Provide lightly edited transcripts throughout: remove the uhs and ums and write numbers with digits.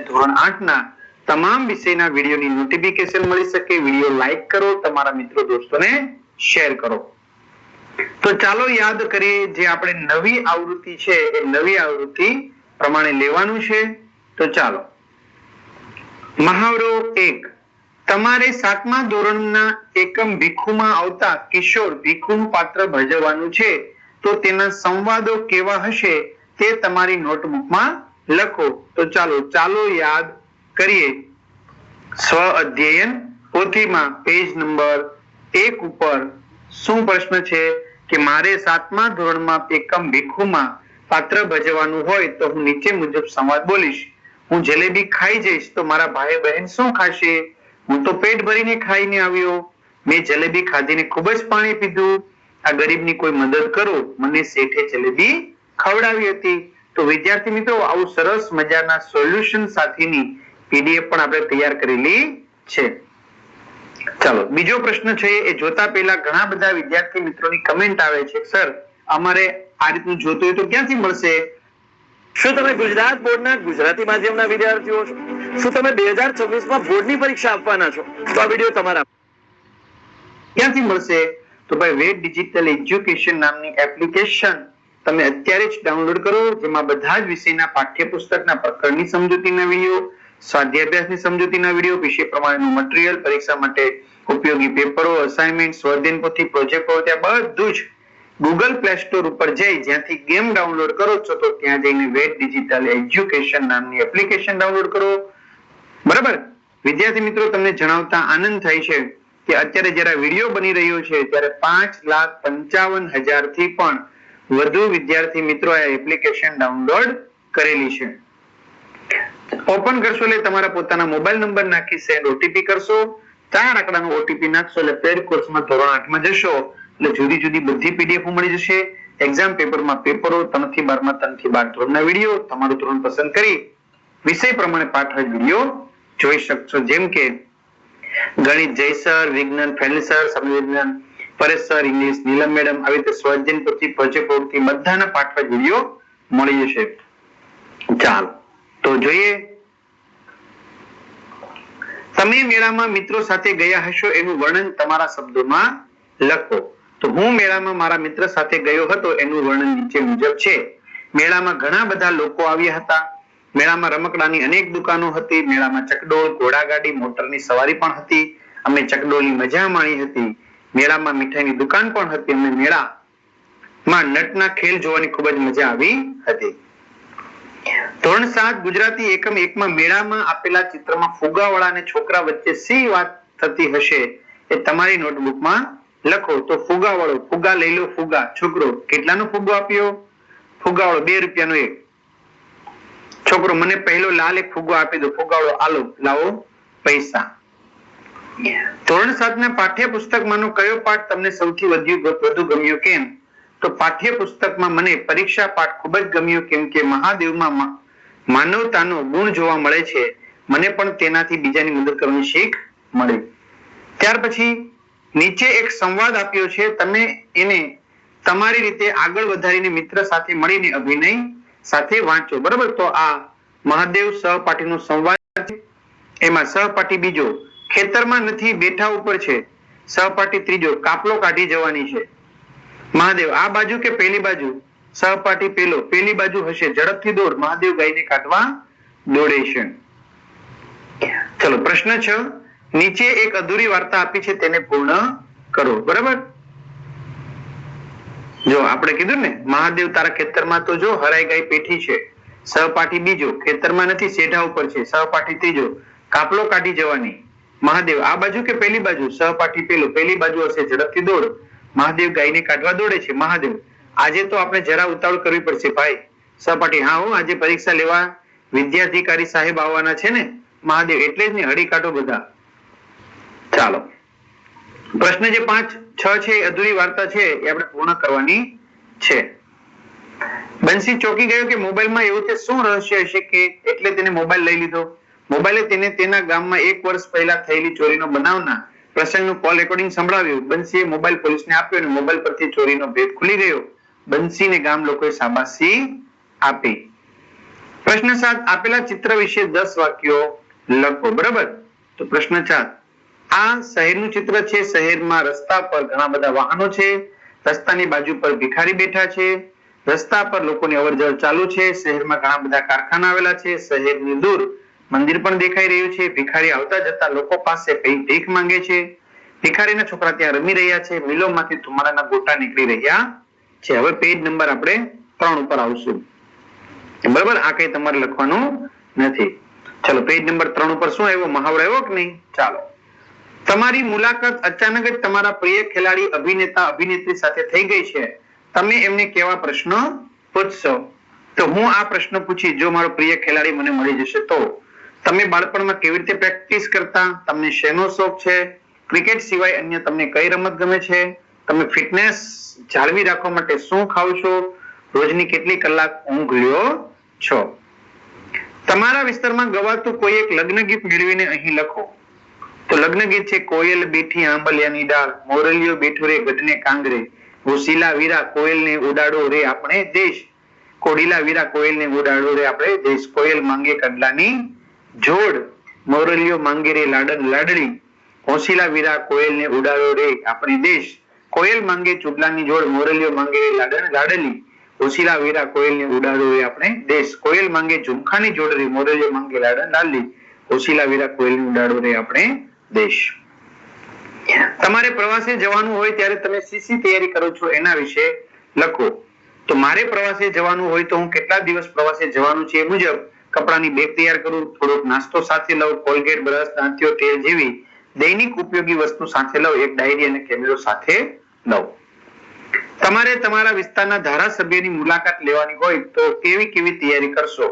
ધોરણ 8 ના તમામ વિષયના વિડીયોની નોટિફિકેશન મળી શકે. વિડીયો લાઈક કરો, તમારા મિત્રો દોસ્તોને શેર કરો. તો ચાલો યાદ કરીએ જે આપણે નવી આવૃત્તિ છે એ નવી આવૃત્તિ પ્રમાણે લેવાનું છે. તો ચાલો, મહાવરો 1. તમારે 7મા ધોરણના એકમ ભીખુમાં આવતા કિશોર ભીખુનું પાત્ર ભજવવાનું છે. તો તેના સંવાદો કેવા હશે તે તમારી નોટબુકમાં લખો. તો ચાલો યાદ કરીએ. સ્વ અધ્યયન પોથીમાં પેજ નંબર 1 ઉપર શું પ્રશ્ન છે કે મારે 7મા ધોરણમાં એકમ ભીખુમાં પાત્ર ભજવવાનું હોય તો હું નીચે મુજબ સંવાદ બોલીશ. હું જલેબી ખાઈ જઈશ તો મારા ભાઈ બહેન શું ખાશે? હું તો પેટ ભરીને ખાઈને આવ્યો. મેં જલેબી ખાધીને ખૂબ જ પાણી પીધું. આ ગરીબની કોઈ મદદ કરો, મને શેઠે જલેબી ખવડાવી હતી. તો વિદ્યાર્થી મિત્રો, આવું સરસ મજાના સોલ્યુશન સાથેની પીડીએફ પણ આપણે તૈયાર કરેલી છે. ચાલો, બીજો પ્રશ્ન છે એ જોતા પહેલા ઘણા બધા વિદ્યાર્થી મિત્રોની કમેન્ટ આવે છે, સર અમારે આ રીતનું જોતું હોય તો ક્યાંથી મળશે? શું તમે ગુજરાત બોર્ડના ગુજરાતી માધ્યમના વિદ્યાર્થીઓ છો? શું તમે 2026માં બોર્ડની પરીક્ષા આપવાના છો? તો આ વિડીયો તમારા. ક્યાંથી મળશે? તો ભાઈ વેદ ડિજિટલ એજ્યુકેશન નામની એપ્લિકેશન તમે અત્યારે જ ડાઉનલોડ કરો, જેમાં બધા જ વિષયના પાઠ્યપુસ્તકના પ્રકરણની સમજૂતીના વિડીયો, સ્વાધ્યાય અભ્યાસની સમજૂતીના વિડીયો, વિષય પ્રમાણેનું મટીરીયલ, પરીક્ષા માટે ઉપયોગી પેપરો, અસાઇનમેન્ટ, સ્વાધ્યાય પોથી, પ્રોજેક્ટ પ્રવૃત્તિ, બધું જ ગૂગલ પ્લે સ્ટોર ઉપર જઈ જ્યાંથી ગેમ ડાઉનલોડ કરો છો તો ત્યાં જઈને વેદ ડિજિટલ એજ્યુકેશન નામની એપ્લિકેશન ડાઉનલોડ કરો. બરાબર વિદ્યાર્થી મિત્રો, તમને જણાવતા આનંદ થાય છે કે અત્યારે જ્યારે વિડીયો બની રહ્યો છે ત્યારે 5,55,000 થી પણ વધુ વિદ્યાર્થી મિત્રો આ એપ્લિકેશન ડાઉનલોડ કરેલી છે. ઓપન કરશો એટલે તમારા પોતાના મોબાઈલ નંબર નાખી સેન્ડ ઓટીપી કરશો. 4 આંકડાનો ઓટીપી નાખશો એટલે પેડ કોર્સમાં ધોરણ 8માં જશો એટલે જુદી જુદી બધી પીડીએફ મળી જશે. એક્ઝામ પેપરમાં પેપરો, 3 થી 12 માં 3 થી 12 ધોરણના વિડીયો, તમારું ધોરણ પસંદ કરી વિષય પ્રમાણે પાઠ વિડીયો જોઈ શકશો. જેમ કે ગણિત જય સર, વિજ્ઞાન ફેનિલ સર, સમાજ વિજ્ઞાન પરેશ સર, ઇંગ્લિશ નીલમ મેડમ, આવી રીતે સ્વાધ્યાય પોથી, પ્રોજેક્ટ પ્રવૃત્તિ બધાના પાઠ વિડીયો મળી જશે. ચાલો તો જોઈએ. તમે મેળામાં મિત્રો સાથે ગયા હશો એનું વર્ણન તમારા શબ્દોમાં લખો. તો હું મેળામાં મારા મિત્ર સાથે ગયો હતો એનું વર્ણન નીચે મુજબ છે. મેળામાં ઘણા બધા લોકો આવ્યા હતા. મેળામાં રમકડાની અનેક દુકાનો હતી. મેળામાં ચકડોળ, ઘોડાગાડી, મોટરની સવારી પણ હતી. અમે ચકડોળની મજા માણી હતી. મેળામાં મીઠાઈની દુકાન પણ હતી. અમને મેળામાં નટના ખેલ જોવાની ખૂબ જ મજા આવી હતી. ધોરણ 7 ગુજરાતી એકમ 1 માં મેળામાં આપેલા ચિત્રમાં ફુગાવાળા અને છોકરા વચ્ચે શી વાત થતી હશે એ તમારી નોટબુકમાં લખો. તો ફુગાવાળો, ફુગા લઈ લો ફુગા. છોકરો, કેટલાનો ફુગો આપ્યો? ફુગાવાળો 2 રૂપિયાનો એક. છોકરો, મને પહેલો લાલ એક ફુગો આપી દો. ફુગાવાળો, આલો લાવો પૈસા. ધોરણ 7 ના પાઠ્યપુસ્તકમાંનો કયો પાઠ તમને સૌથી વધુ ગમ્યો? કેમ? તો પાઠ્યપુસ્તકમાં મને પરીક્ષા પાઠ ખૂબ જ ગમ્યો કેમ કે મહાદેવમાં માનવતાનો ગુણ જોવા મળે છે. મને પણ તેનાથી બીજાની મદદ કરવાની શીખ મળી. ત્યાર પછી નીચે એક સંવાદ આપ્યો છે, તમે એને તમારી રીતે આગળ વધારીને મિત્ર સાથે મળીને અભિનય સાથે વાંચો. બરાબર, તો આ મહાદેવ સહપાઠીનો સંવાદ છે. એમાં સહપાઠી બીજો ખેતરમાં નથી બેઠા ઉપર છે. સહપાઠી ત્રીજો કાપલો કાઢી જવાની છે. મહાદેવ, આ બાજુ કે પેલી બાજુ? સહપાઠી પેલો, પેલી બાજુ હશે. ઝડપથી દોડ. મહાદેવ ગાયને કાઢવા દોડે છે. ચલો પ્રશ્ન 6. નીચે એક અધૂરી વાર્તા આપી છે તેને પૂર્ણ કરો. બરાબર, જો આપણે કીધું ને મહાદેવ તારા ખેતરમાં તો જો હરાઈ ગાય પેઠી છે. સહપાઠી બીજો ખેતરમાં નથી શેઢા ઉપર છે. સહપાઠી ત્રીજો કાપલો કાઢી જવાની. મહાદેવ, આ બાજુ કે પેલી બાજુ? સહપાઠી પેલો, પેલી બાજુ હશે. ઝડપથી દોડ. મહાદેવ ગાયને કાઢવા દોડે છે. મહાદેવ, આજે તો આપણે જરા ઉતાવળ કરવી પડશે ભાઈ. સહપાઠી, હા હો, આજે પરીક્ષા લેવા વિદ્યાધિકારી સાહેબ આવવાના છે ને. મહાદેવ, એટલે જ ને, હળી કાઢો બધા. ચાલો, પ્રશ્ન જે 5, 6 છે એ અધૂરી વાર્તા છે એ આપણે પૂર્ણ કરવાની છે. બંસી ચોંકી ગયો કે મોબાઈલમાં એવું તે શું રહસ્ય હશે કે એટલે તેને મોબાઈલ લઈ લીધો. મોબાઈલે તેને તેના ગામમાં 1 વર્ષ પહેલા થયેલી ચોરીનો બનાવના પ્રસંગનું કોલ રેકોર્ડિંગ સંભળાવ્યું. બંસીએ મોબાઈલ પોલીસને આપ્યો અને મોબાઈલ પરથી ચોરીનો ભેદ ખુલી ગયો. બંસીને ગામ લોકોએ શાબાશી આપી. પ્રશ્ન 7 આપેલા ચિત્ર વિશે 10 વાક્યો લખો. બરાબર, તો પ્રશ્ન 4 આ શહેરનું ચિત્ર છે. શહેરમાં રસ્તા પર ઘણા બધા વાહનો છે. રસ્તાની બાજુ પર ભિખારી બેઠા છે. રસ્તા પર લોકોની અવરજવર ચાલુ છે. શહેરમાં ઘણા બધા કારખાના આવેલા છે. શહેરની દૂર મંદિર પણ દેખાઈ રહ્યું છે. ભિખારી આવતા જતા લોકો પાસે ભીખ માંગે છે. ભિખારીના છોકરા ત્યાં રમી રહ્યા છે. મિલોમાંથી ધુમાડાના ગોટા નીકળી રહ્યા છે. હવે પેજ નંબર આપણે 3 ઉપર આવશું. બરાબર, આ કઈ તમારે લખવાનું નથી. ચલો પેજ નંબર 3 ઉપર શું આવ્યો, મહાવરો આવ્યો કે નહીં? ચાલો, તમારી મુલાકાત અચાનક જ તમારા પ્રિય ખેલાડી અભિનેતા અભિનેત્રી સાથે થઈ ગઈ છે. તમે એમને કેવા પ્રશ્નો પૂછશો? તો હું આ પ્રશ્ન પૂછી જો મારો પ્રિય ખેલાડી મને મળી જશે તો. તમે બાળપણમાં કેવી રીતે પ્રેક્ટિસ કરતા? તમને શેનો શોખ છે? ક્રિકેટ સિવાય અન્ય તમને કઈ રમત ગમે છે? તમે ફિટનેસ જાળવી રાખવા માટે શું ખાવ છો? રોજની કેટલી કલાક ઊંઘ લ્યો છો? તમારા વિસ્તારમાં ગવાતું કોઈ એક લગ્ન ગીત મેળવીને અહીં લખો. તો લગ્ન ગીત છે કોયલ બેઠી આંબલિયાની ડાળ, મોરલીઓ બેઠો રે ગઢને કાંગરે, ઓશીલા વીરા કોયલને ઉડાડો રે આપણે દેશ, કોડીલા વીરા કોયલને ઉડાડો રે આપણે દેશ, કોયલ માંગે કડલાની જોડ, મોરલીઓ માંગે રે લાડન લાડડી, ઓશીલા વીરા કોયલને ઉડાડો રે આપણી દેશ, કોયલ માંગે ચુડલાની જોડ, મોરલીઓ માંગે રે લાડન લાડલી, ઓશીલા વીરા કોયલને ઉડાડો રે આપણે દેશ, કોયલ માંગે ઝુમખાની જોડ રે, મોરલીઓ માંગે લાડન લાડલી, ઓશીલા વીરા કોયલને ઉડાડો રે આપણે દેશ. તમારે પ્રવાસે જવાનું હોય ત્યારે તમે શી તૈયારી કરો છો એના વિશે લખો. તો મારે પ્રવાસે જવાનું હોય તો હું કેટલા દિવસ પ્રવાસે જવાનું છે એ મુજબ કપડાની બેગ તૈયાર કરું, થોડોક નાસ્તો સાથે લઉં, કોલગેટ, બ્રશ, દાંતીઓ, તેલ જેવી દૈનિક ઉપયોગી વસ્તુ સાથે લઉં, એક ડાયરી અને કેમેરો સાથે લઉં. તમારે તમારા વિસ્તારના ધારાસભ્યની મુલાકાત લેવાની હોય તો કેવી કેવી તૈયારી કરશો?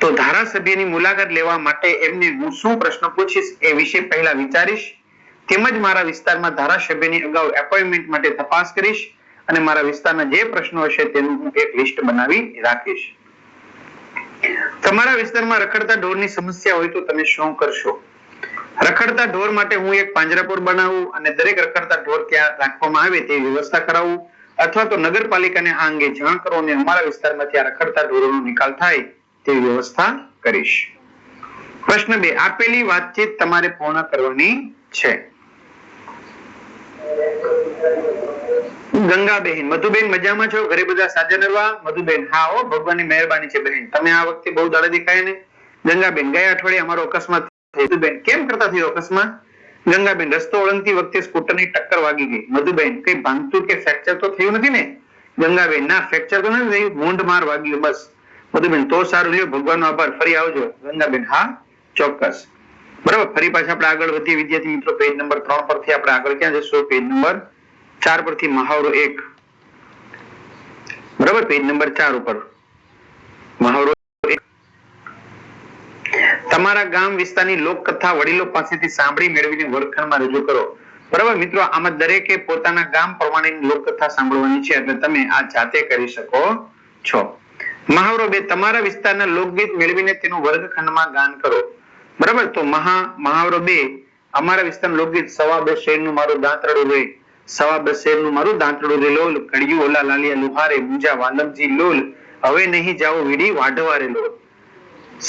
તો ધારાસભ્યની મુલાકાત લેવા માટે એમને હું શું પ્રશ્ન પૂછીશ એ વિશે પહેલા વિચારીશ, તેમજ મારા વિસ્તારમાં ધારાસભ્યની અગાઉ એપોઇન્ટમેન્ટ માટે તપાસ કરીશ અને મારા વિસ્તારના જે પ્રશ્નો હશે તેનું હું એક લિસ્ટ બનાવી રાખીશ. તમારા વિસ્તારમાં રખડતા ઢોરની સમસ્યા હોય તો તમે શું કરશો? રખડતા ઢોર માટે હું એક પાંજરાપોળ બનાવું અને દરેક રખડતા ઢોર ત્યાં રાખવામાં આવે તેવી વ્યવસ્થા કરાવું, અથવા તો નગરપાલિકાને આ અંગે જાણ કરો અને અમારા વિસ્તારમાં ત્યાં રખડતા ઢોરોનો નિકાલ થાય તેવી વ્યવસ્થા કરીશ. પ્રશ્ન 2 આપેલી વાતચીત તમારે પૂર્ણ કરવાની છે. ગંગાબેન, મધુબેન મજામાં છો? ઘરે બધા સાજા નરવા? મધુબેન હા હો, ભગવાનની મહેરબાની છે બહેન, તમે આ વખતે બહુ દાડે દેખાય ને. ગંગાબેન ગયા અઠવાડિયે અમારો અકસ્માત થયો. મધુબેન કેમ કરતા થયો અકસ્માત? ગંગાબેન રસ્તો ઓળંગતી વખતે સ્કૂટરની ટક્કર વાગી ગઈ. મધુબેન કઈ ભાંગતું કે ફ્રેક્ચર તો થયું નથી ને? ગંગાબેન ના, ફ્રેક્ચર તો નથી થયું, મૂંઢ માર વાગ્યું બસ. મધુબેન તો સારું, લ્યો ભગવાનનો આભાર, ફરી આવજો. ગંગાબેન હા ચોક્કસ. બરાબર, ફરી પાછા આપણે આગળ વધીએ વિદ્યાર્થી મિત્રો. પેજ નંબર 3 પરથી આપણે આગળ ક્યાં જશું? પેજ નંબર 4 પરથી મહાવરો 1. બરાબર, પેજ નંબર 4 ઉપર મહાવરો 1. તમારા ગામ વિસ્તારની લોકકથા વડીલો પાસેથી સાંભળી મેળવીને વર્ગખંડમાં રજૂ કરો. બરાબર મિત્રો, આમાં દરેકે પોતાના ગામ પ્રમાણેની લોકકથા સાંભળવાની છે, એટલે તમે આ જાતે કરી શકો છો. મહાવરો 2 તમારા વિસ્તારના લોકગીત મેળવીને તેનું વર્ગખંડમાં ગાન કરો. બરાબર, તો મહાવરો 2 અમારા વિસ્તારનું લોકગીત સવા 2 શેરનું મારું દાંતરડું રે, સવા 2 શેરનું મારું દાંતરડું રે લોલ, કડિયું ઓલા લાલિયા લુહારે, મુંજા વાલમજી લોલ, હવે નહીં જાઓ વીડી વાઢવારે લોલ,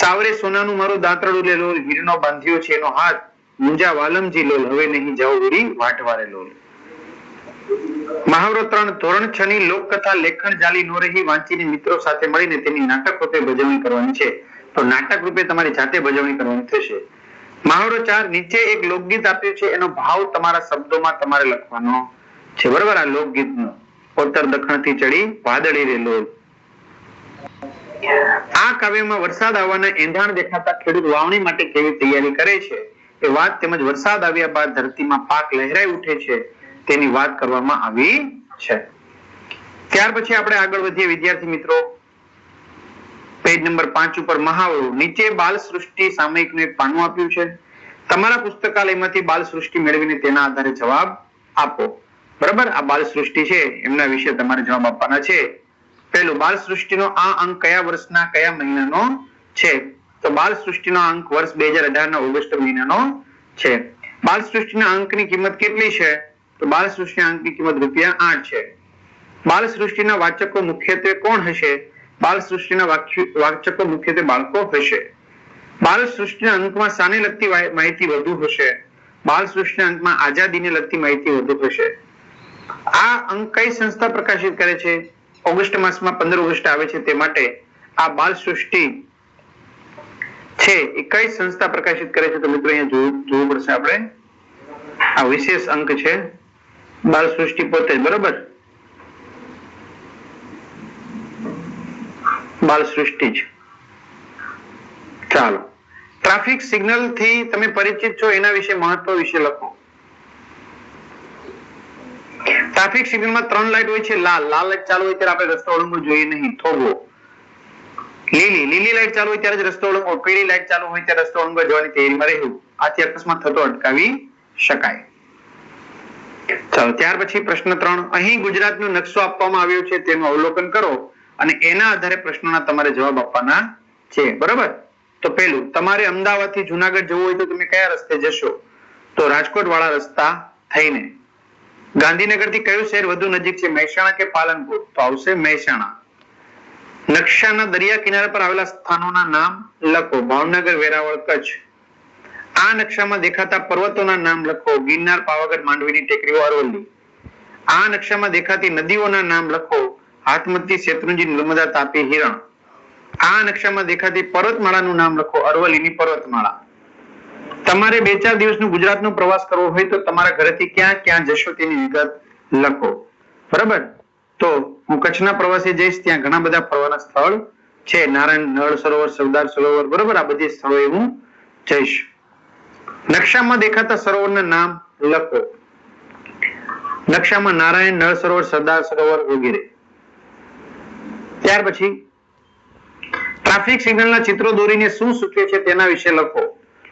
સાવરે સોનાનું મારું દાંતરડું રે લોલ, હીરનો બાંધ્યો છે એનો હાથ, મુંજા વાલમજી લોલ, હવે નહીં જાઓ વીડી વાઢવારે લોલ. મહાવરો 3 ધોરણ 6 ની લોકકથા લેખન જાલી નો રહી વાંચીને મિત્રો સાથે મળીને તેની નાટક રૂપે ભજવણી કરવાની છે. તો નાટક રૂપે તમારી જાતે ભજવણી કરવાની થશે. મહાવરો 4 નીચે એક લોકગીત આપ્યું છે, એનો ભાવ તમારા શબ્દોમાં તમારે લખવાનો છે. બરાબર, આ લોકગીતનો ઉત્તર દખણથી ચડી વાદળી રે લોલ. આ કાવ્યમાં વરસાદ આવવાના એંધાણ દેખાતા ખેડૂત વાવણી માટે કેવી તૈયારી કરે છે એ વાત તેમજ વરસાદ આવ્યા બાદ ધરતીમાં પાક લહેરાઈ ઉઠે છે તેની વાત કરવામાં આવી છે. ત્યાર પછી આપણે આગળ વધીએ વિદ્યાર્થી મિત્રો. પેજ નંબર 5 ઉપર મહાવરો. નીચે બાલ સૃષ્ટિ સામયિકનું એક પાનું આપ્યું છે. તમારા પુસ્તકાલયમાંથી બાલ સૃષ્ટિ મેળવીને તેના આધારે જવાબ આપો. બરાબર, આ બાલ સૃષ્ટિ છે એમના વિશે તમારે જવાબ આપવાના છે. પહેલું, બાલ સૃષ્ટિનો આ અંક કયા વર્ષના કયા મહિનાનો છે? તો બાલ સૃષ્ટિનો અંક વર્ષ 2018 ના ઓગસ્ટ મહિનાનો છે. બાલ સૃષ્ટિના અંકની કિંમત કેટલી છે? તો બાલ સૃષ્ટિના અંકની કિંમત ₹8 છે. બાલ સૃષ્ટિના વાચકો મુખ્યત્વે કોણ હશે? બાલ સૃષ્ટિના વાચકો મુખ્યત્વે બાળકો હશે. બાલ સૃષ્ટિના અંકમાં શાને લગતી માહિતી વધુ હશે? બાલ સૃષ્ટિના અંકમાં આઝાદીને લગતી માહિતી વધુ હશે. આ અંક કઈ સંસ્થા પ્રકાશિત કરે છે? ઓગસ્ટ માસમાં 15 ઓગસ્ટ આવે છે તે માટે આ બાલ સૃષ્ટિ છે એ કઈ સંસ્થા પ્રકાશિત કરે છે? તો મિત્રો અહીંયા જોવું પડશે આપણે. આ વિશેષ અંક છે બાલ સૃષ્ટિ પોતે જ, બરોબર? બાલ સૃષ્ટિ જ. ચાલો, ટ્રાફિક સિગ્નલ થી તમે પરિચિત છો, એના વિશે મહત્વ વિશે લખો. ટ્રાફિક સિગ્નલમાં 3 લાઈટ હોય છે. લાલ લાઈટ ચાલુ હોય ત્યારે આપણે રસ્તો ઓળંગવો જોઈએ નહીં, થોભો. લીલી લાઈટ ચાલુ હોય ત્યારે જ રસ્તો ઓળંગવો, પીળી લાઈટ ચાલુ હોય ત્યારે રસ્તો ઓળંગવા જવાની તૈયારીમાં રહેવું. આથી અકસ્માત થતો અટકાવી શકાય. ચાલો, ત્યાર પછી પ્રશ્ન 3. અહીં ગુજરાતનો નકશો આપવામાં આવ્યો છે, તેનું અવલોકન કરો અને એના આધારે પ્રશ્નોના તમારે જવાબ આપવાના છે, બરોબર? તો પહેલું, તમારે અમદાવાદથી જુનાગઢ જવું હોય તો તમે કયા રસ્તે જશો? તો રાજકોટ વાળા રસ્તા થઈને. ગાંધીનગરથી કયું શહેર વધુ નજીક છે, મહેસાણા કે પાલનપુર? તો આવશે મહેસાણા. નકશાના દરિયા કિનારા પર આવેલા સ્થાનોના નામ લખો. ભાવનગર, વેરાવળ, કચ્છ. આ નકશામાં દેખાતા પર્વતોના નામ લખો. ગિરનાર, પાવાગઢ, માંડવીની ટેકરીઓ, અરવલ્લી. આ નકશામાં દેખાતી નદીઓના નામ લખો. હાથમતી, શેત્રુંજી, નર્મદા, તાપી, હિરણ. આ નકશામાં દેખાતી પર્વતમાળાનું નામ લખો. અરવલ્લીની પર્વતમાળા. તમારે 2-4 દિવસનો ગુજરાતનો પ્રવાસ કરવો હોય તો તમારા ઘરેથી ક્યાં ક્યાં જશો તેની વિગત લખો, બરાબર? તો હું કચ્છના પ્રવાસે જઈશ, ત્યાં ઘણા બધા ફરવાના સ્થળ છે. નારાયણ, નળ સરોવર, સરદાર સરોવર, બરાબર? આ બધી સ્થળોએ હું જઈશ. નકશામાં દેખાતા સરોવરના નામ લખો. નકશામાં નારાયણ, નળ સરોવર, સરદાર સરોવર વગેરે. ત્યાર પછી ટ્રાફિક સિગ્નલના ચિત્રો દોરીને શું સૂચવે છે તેના વિશે લખો.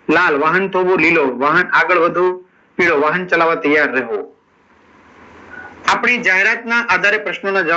લાલ, વાહન થોભો. લીલો, વાહન આગળ વધો. પીળો, વાહન ચલાવવા તૈયાર રહો. આપણી જાહેરાતના આધારે પ્રશ્નોના જવાબ